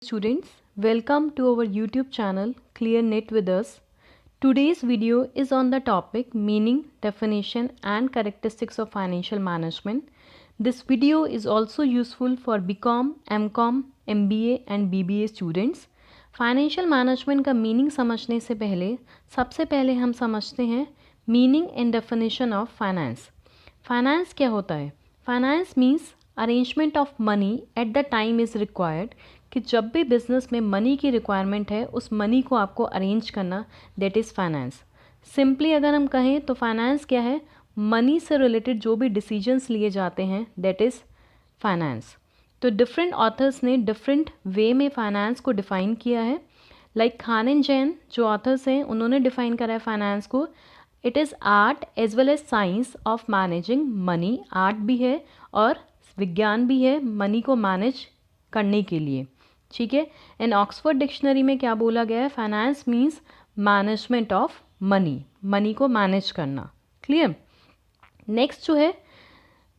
Students, welcome to our YouTube channel ClearNet with us. Today's video is on the topic meaning, definition and characteristics of financial management. This video is also useful for BCom, MCom, MBA and BBA students. Financial management का meaning समझने से पहले सबसे पहले हम समझते हैं meaning and definition of finance. Finance क्या होता है? Finance means arrangement of money at the time is required, कि जब भी बिजनेस में मनी की रिक्वायरमेंट है उस मनी को आपको अरेंज करना, दैट इज़ फाइनेंस. सिंपली अगर हम कहें तो फाइनेंस क्या है? मनी से रिलेटेड जो भी डिसीजंस लिए जाते हैं, दैट इज़ फाइनेंस. तो डिफरेंट ऑथर्स ने डिफरेंट वे में फाइनेंस को डिफ़ाइन किया है. लाइक खान एंड जैन जो ऑथर्स हैं उन्होंने डिफ़ाइन करा है फाइनेंस को, it is art as well as science of managing money. Art भी है और विज्ञान भी है मनी को मैनेज करने के लिए. ठीक है. इन ऑक्सफोर्ड डिक्शनरी में क्या बोला गया है? Finance means management of money, money को मैनेज करना. क्लियर. नेक्स्ट जो है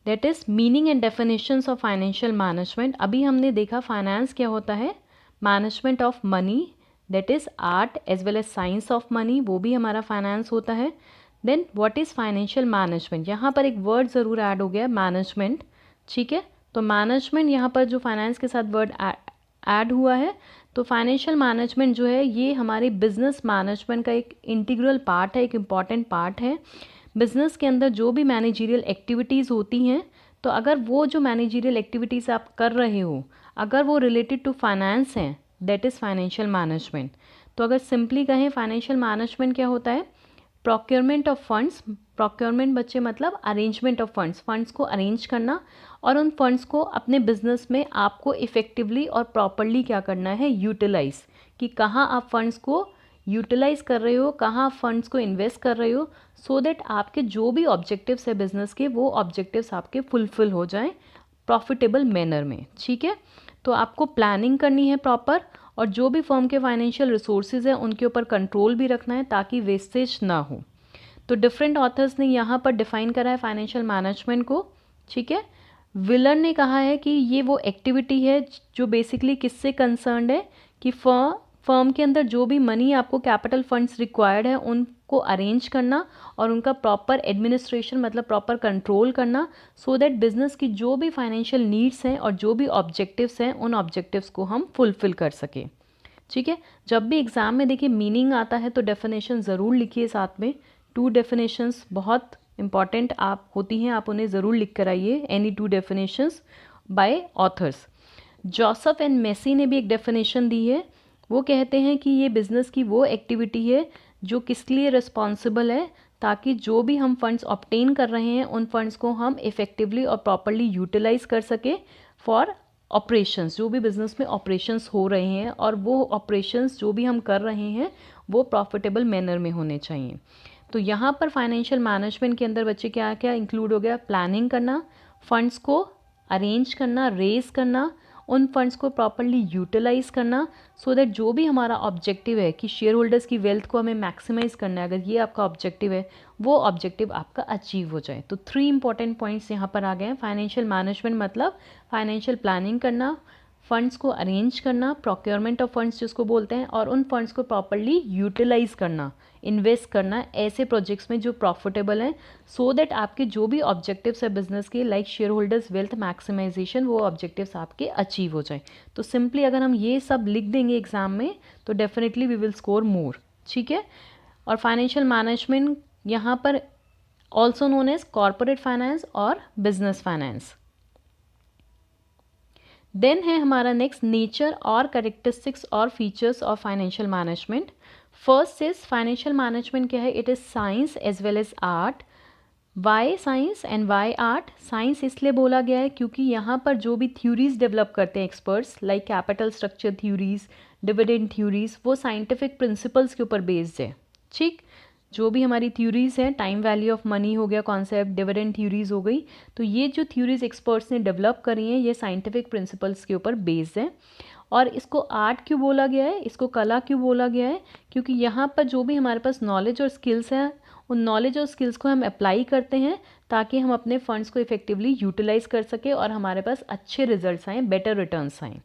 that is meaning and definitions of financial management. अभी हमने देखा फाइनेंस क्या होता है, management of money, that is art as well as science of money, वो भी हमारा फाइनेंस होता है. Then what is financial management? यहाँ पर एक वर्ड ज़रूर ऐड हो गया, मैनेजमेंट. ठीक है. तो मैनेजमेंट यहाँ पर जो फाइनेंस के साथ वर्ड ऐड हुआ है, तो फाइनेंशियल मैनेजमेंट जो है ये हमारे बिजनेस मैनेजमेंट का एक इंटीग्रल पार्ट है, एक इम्पॉर्टेंट पार्ट है. बिजनेस के अंदर जो भी मैनेजरियल एक्टिविटीज़ होती हैं, तो अगर वो जो मैनेजरियल एक्टिविटीज़ आप कर रहे हो अगर वो रिलेटेड टू फाइनेंस हैं, दैट इज़ फाइनेंशियल मैनेजमेंट. तो अगर सिंपली कहें फाइनेंशियल मैनेजमेंट क्या होता है? Procurement of funds. प्रोक्योरमेंट बच्चे मतलब अरेंजमेंट ऑफ फंड्स, फंड्स को अरेंज करना और उन फंड्स को अपने बिजनेस में आपको इफ़ेक्टिवली और प्रॉपरली क्या करना है? यूटिलाइज. कि कहाँ आप फंड्स को यूटिलाइज कर रहे हो, कहाँ आप फंड्स को इन्वेस्ट कर रहे हो, सो दैट आपके जो भी ऑब्जेक्टिव्स है बिजनेस के, वो ऑब्जेक्टिव्स आपके फुलफिल हो जाएं प्रॉफिटेबल मैनर में. ठीक है. तो आपको प्लानिंग करनी है प्रॉपर, और जो भी फर्म के फाइनेंशियल रिसोर्सेज हैं उनके ऊपर कंट्रोल भी रखना है ताकि वेस्टेज ना हो. तो डिफरेंट ऑथर्स ने यहाँ पर डिफाइन करा है फाइनेंशियल मैनेजमेंट को. ठीक है. विलर ने कहा है कि ये वो एक्टिविटी है जो बेसिकली किससे कंसर्न्ड है, कि फर्म के अंदर जो भी मनी आपको कैपिटल फंड्स रिक्वायर्ड है उनको अरेंज करना और उनका प्रॉपर एडमिनिस्ट्रेशन मतलब प्रॉपर कंट्रोल करना, सो दैट बिजनेस की जो भी फाइनेंशियल नीड्स हैं और जो भी ऑब्जेक्टिव्स हैं उन ऑब्जेक्टिव्स को हम फुलफिल कर सकें. ठीक है. जब भी एग्ज़ाम में देखिए मीनिंग आता है तो डेफिनेशन ज़रूर लिखिए साथ में. 2 डेफिनेशंस बहुत इंपॉर्टेंट आप होती हैं, आप उन्हें ज़रूर लिख कर आइए. Any 2 definitions by authors. Joseph and Massie ने भी एक डेफिनेशन दी है. वो कहते हैं कि ये बिज़नेस की वो एक्टिविटी है जो किसके लिए रिस्पॉन्सिबल है, ताकि जो भी हम फंड्स ऑब्टेन कर रहे हैं उन फंड्स को हम इफ़ेक्टिवली और प्रॉपरली यूटिलाइज कर सके फॉर ऑपरेशंस. जो भी बिज़नेस में ऑपरेशंस हो रहे हैं और वो ऑपरेशंस जो भी हम कर रहे हैं वो प्रॉफिटेबल मैनर में होने चाहिए. तो यहाँ पर फाइनेंशियल मैनेजमेंट के अंदर बच्चे क्या क्या इंक्लूड हो गया? प्लानिंग करना, फंड्स को अरेंज करना, रेज करना, उन फंड्स को प्रॉपरली यूटिलाइज करना, सो दैट जो भी हमारा ऑब्जेक्टिव है कि शेयर होल्डर्स की वेल्थ को हमें मैक्सिमाइज करना है, अगर ये आपका ऑब्जेक्टिव है वो ऑब्जेक्टिव आपका अचीव हो जाए. तो 3 इंपॉर्टेंट पॉइंट्स यहाँ पर आ गए हैं. फाइनेंशियल मैनेजमेंट मतलब फाइनेंशियल प्लानिंग करना, फंड्स को अरेंज करना, प्रोक्योरमेंट ऑफ फंड्स जिसको बोलते हैं, और उन फंड्स को प्रॉपरली यूटिलाइज करना, इन्वेस्ट करना ऐसे प्रोजेक्ट्स में जो प्रॉफिटेबल हैं, सो दैट आपके जो भी ऑब्जेक्टिव्स है बिजनेस के like shareholders wealth maximisation, वो ऑब्जेक्टिव्स आपके अचीव हो जाएं. तो सिंपली अगर हम ये सब लिख देंगे एग्जाम में तो definitely we will score more. ठीक है. और फाइनेंशियल मैनेजमेंट यहाँ पर also known as corporate finance और बिजनेस फाइनेंस. देन है हमारा नेक्स्ट नेचर और करेक्टरिस्टिक्स और features of financial management. First is financial management क्या है? It is science as well as art. Why science and why art? Science इसलिए बोला गया है क्योंकि यहाँ पर जो भी थ्योरीज डेवलप करते हैं experts like capital structure theories, dividend theories, वो साइंटिफिक प्रिंसिपल्स के ऊपर बेस्ड है. ठीक. जो भी हमारी थ्योरीज हैं, टाइम वैल्यू ऑफ मनी हो गया कॉन्सेप्ट, डिविडेंड थ्योरीज हो गई, तो ये जो थ्योरीज एक्सपर्ट्स ने डेवलप करी हैं ये साइंटिफिक प्रिंसिपल्स के ऊपर बेस्ड है. और इसको आर्ट क्यों बोला गया है, इसको कला क्यों बोला गया है? क्योंकि यहाँ पर जो भी हमारे पास नॉलेज और स्किल्स हैं उन नॉलेज और स्किल्स को हम अप्लाई करते हैं ताकि हम अपने फंड्स को इफेक्टिवली यूटिलाइज कर सकें और हमारे पास अच्छे रिजल्ट्स आएँ, बेटर रिटर्न्स आएँ.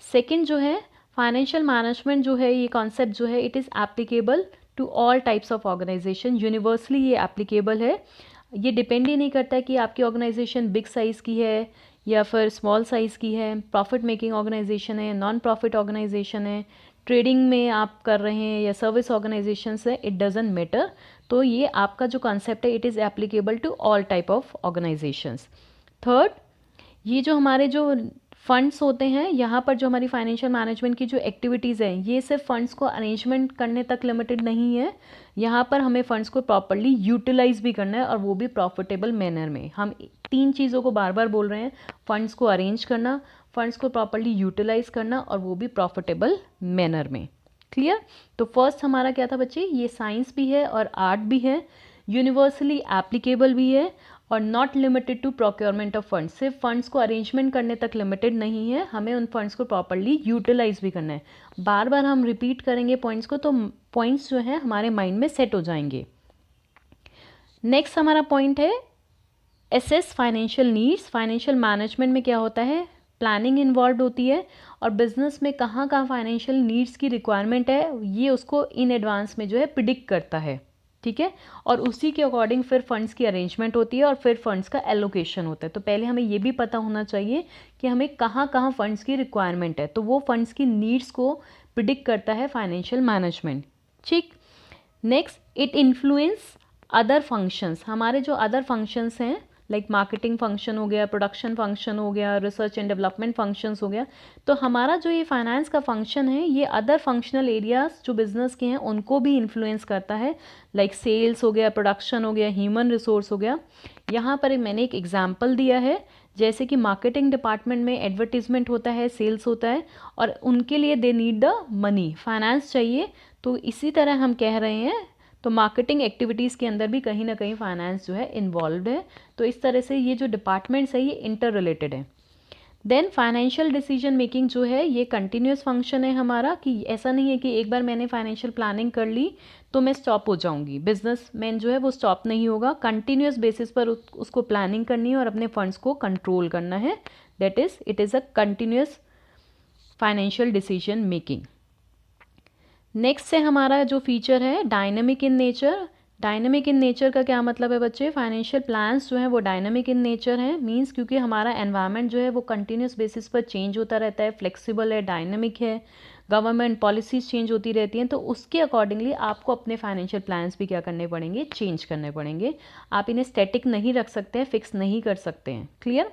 सेकंड जो है फाइनेंशियल मैनेजमेंट जो है, ये कॉन्सेप्ट जो है it is applicable to all types of organisation, universally ये एप्लीकेबल है। ये डिपेंड ही नहीं करता कि आपकी ऑर्गेनाइजेशन बिग साइज़ की है या फिर स्मॉल साइज़ की है, प्रॉफिट मेकिंग ऑर्गेनाइजेशन है, नॉन प्रॉफिट ऑर्गेनाइजेशन है, ट्रेडिंग में आप कर रहे हैं या सर्विस ऑर्गेनाइजेशन है, इट डजेंट मैटर। तो ये आपका जो कॉन्सेप्ट है it is applicable to all type of organisations. Third, ये जो हमारे जो फंड्स होते हैं, यहाँ पर जो हमारी फाइनेंशियल मैनेजमेंट की जो एक्टिविटीज़ हैं ये सिर्फ फंड्स को अरेंजमेंट करने तक लिमिटेड नहीं है। यहाँ पर हमें फंड्स को प्रॉपरली यूटिलाइज भी करना है और वो भी प्रॉफिटेबल मैनर में। हम 3 चीज़ों को बार बार बोल रहे हैं, फंड्स को अरेंज करना, फंड्स को प्रॉपरली यूटिलाइज करना और वो भी प्रॉफिटेबल मैनर में। क्लियर? तो फर्स्ट हमारा क्या था बच्चे, ये साइंस भी है और आर्ट भी है, यूनिवर्सली एप्लीकेबल भी है और not limited to procurement of funds. सिर्फ फंड्स को अरेंजमेंट करने तक लिमिटेड नहीं है, हमें उन फंड्स को प्रॉपरली यूटिलाइज भी करना है। बार बार हम रिपीट करेंगे पॉइंट्स को तो पॉइंट्स जो है हमारे माइंड में सेट हो जाएंगे। नेक्स्ट हमारा पॉइंट है assess financial needs. Financial management में क्या होता है, प्लानिंग इन्वॉल्व होती है और बिजनेस में कहाँ कहाँ फाइनेंशियल नीड्स की रिक्वायरमेंट है ये उसको इन एडवांस में जो है प्रिडिक्ट करता है। ठीक है, और उसी के अकॉर्डिंग फिर फंड्स की अरेंजमेंट होती है और फिर फंड्स का एलोकेशन होता है। तो पहले हमें ये भी पता होना चाहिए कि हमें कहाँ कहाँ फंड्स की रिक्वायरमेंट है, तो वो फंड्स की नीड्स को प्रिडिक्ट करता है फाइनेंशियल मैनेजमेंट। ठीक, next it influence other functions. हमारे जो अदर फंक्शंस हैं लाइक मार्केटिंग फंक्शन हो गया, प्रोडक्शन फंक्शन हो गया, रिसर्च एंड डेवलपमेंट फंक्शंस हो गया, तो हमारा जो ये फाइनेंस का फंक्शन है ये अदर फंक्शनल एरियाज जो बिजनेस के हैं उनको भी इन्फ्लुएंस करता है, लाइक सेल्स हो गया, प्रोडक्शन हो गया, ह्यूमन रिसोर्स हो गया। यहाँ पर मैंने एक एग्जाम्पल दिया है, जैसे कि मार्केटिंग डिपार्टमेंट में एडवर्टीजमेंट होता है, सेल्स होता है और उनके लिए they need the money, finance चाहिए। तो इसी तरह हम कह रहे हैं तो मार्केटिंग एक्टिविटीज़ के अंदर भी कहीं ना कहीं फाइनेंस जो है इन्वॉल्व है। तो इस तरह से ये जो डिपार्टमेंट्स है ये इंटर रिलेटेड है। देन फाइनेंशियल डिसीजन मेकिंग जो है ये कंटिन्यूस फंक्शन है हमारा, कि ऐसा नहीं है कि एक बार मैंने फाइनेंशियल प्लानिंग कर ली तो मैं स्टॉप हो जाऊंगी। बिजनेसमैन जो है वो स्टॉप नहीं होगा, कंटिन्यूस बेसिस पर उसको प्लानिंग करनी है और अपने फंड्स को कंट्रोल करना है। That is it is a continuous financial decision making. Next से हमारा जो फीचर है dynamic in nature. Dynamic in nature का क्या मतलब है बच्चे, फाइनेंशियल प्लान्स जो हैं वो डायनेमिक इन नेचर हैं, मींस क्योंकि हमारा एनवायरनमेंट जो है वो कंटिन्यूस बेसिस पर चेंज होता रहता है, फ्लेक्सिबल है, डायनेमिक है, गवर्नमेंट पॉलिसीज चेंज होती रहती हैं, तो उसके अकॉर्डिंगली आपको अपने फाइनेंशियल प्लान्स भी क्या करने पड़ेंगे, चेंज करने पड़ेंगे। आप इन्हें स्टैटिक नहीं रख सकते हैं, फिक्स नहीं कर सकते हैं। क्लियर?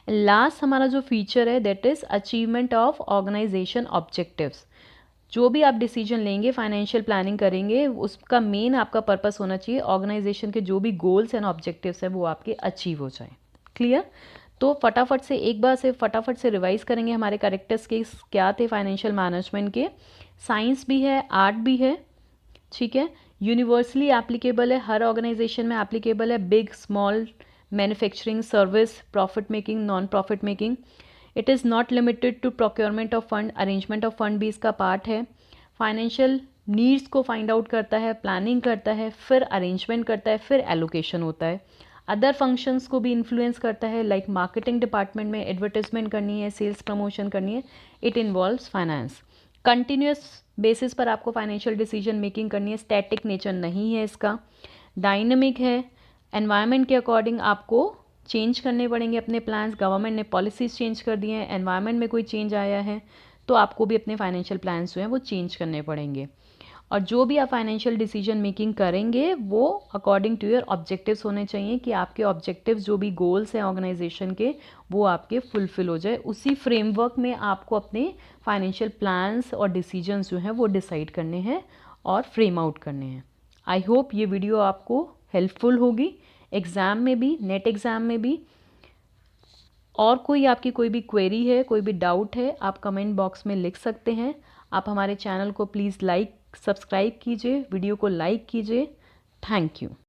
लास्ट हमारा जो फीचर है that is achievement of organisation objectives. जो भी आप डिसीजन लेंगे, फाइनेंशियल प्लानिंग करेंगे, उसका मेन आपका पर्पस होना चाहिए ऑर्गेनाइजेशन के जो भी गोल्स एंड ऑब्जेक्टिव्स हैं वो आपके अचीव हो जाए। क्लियर? तो फटाफट से एक बार से फटाफट से रिवाइज करेंगे हमारे कैरेक्टर्स क्या थे फाइनेंशियल मैनेजमेंट के। साइंस भी है, आर्ट भी है, ठीक है, यूनिवर्सली एप्लीकेबल है, हर ऑर्गेनाइजेशन में एप्लीकेबल है, big small, manufacturing, service, profit making, non profit making. It is not limited to procurement of fund, arrangement of fund भी इसका पार्ट है। फाइनेंशियल नीड्स को फाइंड आउट करता है, प्लानिंग करता है, फिर अरेंजमेंट करता है, फिर एलोकेशन होता है। अदर फंक्शंस को भी इन्फ्लुएंस करता है, लाइक मार्केटिंग डिपार्टमेंट में एडवर्टाइजमेंट करनी है, सेल्स प्रमोशन करनी है, it involves finance. Continuous basis पर आपको फाइनेंशियल डिसीजन मेकिंग करनी है, स्टैटिक नेचर नहीं है इसका, डायनेमिक है, एनवायरनमेंट के अकॉर्डिंग आपको चेंज करने पड़ेंगे अपने प्लान्स, गवर्नमेंट ने पॉलिसीज़ चेंज कर दी हैं, एनवायरनमेंट में कोई चेंज आया है तो आपको भी अपने फाइनेंशियल प्लान्स जो हैं वो चेंज करने पड़ेंगे। और जो भी आप फाइनेंशियल डिसीजन मेकिंग करेंगे वो अकॉर्डिंग टू योर ऑब्जेक्टिव्स होने चाहिए, कि आपके ऑब्जेक्टिव्स जो भी गोल्स हैं ऑर्गेनाइजेशन के वो आपके फुलफिल हो जाए। उसी फ्रेमवर्क में आपको अपने फाइनेंशियल प्लान्स और डिसीजंस जो हैं वो डिसाइड करने हैं और फ्रेम आउट करने हैं। आई होप ये वीडियो आपको हेल्पफुल होगी एग्ज़ाम में भी, नेट एग्ज़ाम में भी। और कोई आपकी कोई भी क्वेरी है, कोई भी डाउट है, आप कमेंट बॉक्स में लिख सकते हैं। आप हमारे चैनल को प्लीज़ सब्सक्राइब कीजिए, वीडियो को लाइक कीजिए। Thank you.